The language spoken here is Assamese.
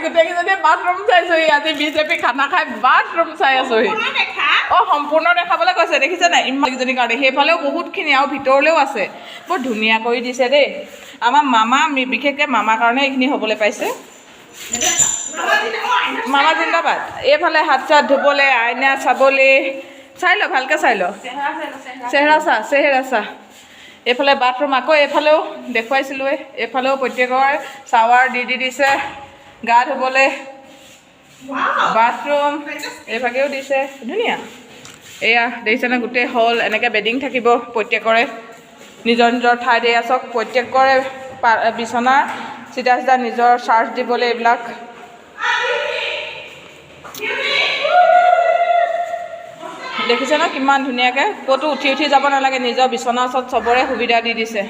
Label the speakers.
Speaker 1: গোটেইকেইজনী বাথৰুম চাইছোহি আজি বিজেপি খানা খাই বাথৰুম চাই আছোহি অঁ সম্পূৰ্ণ দেখাবলৈ কৈছে দেখিছে নাই ইমানকেইজনীৰ কাৰণে সেইফালেও বহুতখিনি আৰু ভিতৰলৈও আছে বৰ ধুনীয়া কৰি দিছে দেই আমাৰ মামা বিশেষকৈ মামাৰ কাৰণে এইখিনি হ'বলৈ পাইছে মামা জিন্দাবাদ এইফালে হাত চাত ধুবলৈ আইনা চাবলৈ চাই ল ভালকৈ চাই ল চেহেৰা চা এইফালে বাথৰুম আকৌ এইফালেও দেখুৱাইছিলোঁৱে এইফালেও প্ৰত্যেকৰ শ্বাৱাৰ দি দিছে গা ধুবলৈ বাথৰুম এইভাগেও দিছে ধুনীয়া এয়া দেখিছেনে গোটেই হল এনেকৈ বেডিং থাকিব প্ৰত্যেকৰে নিজৰ নিজৰ ঠাইত এয়া চাওক প্ৰত্যেকৰে বিচনাৰ চিধা চিধা নিজৰ চাৰ্জ দিবলৈ এইবিলাক দেখিছে ন কিমান ধুনীয়াকৈ ক'তো উঠি যাব নালাগে নিজৰ বিচনাৰ ওচৰত চবৰে সুবিধা দি দিছে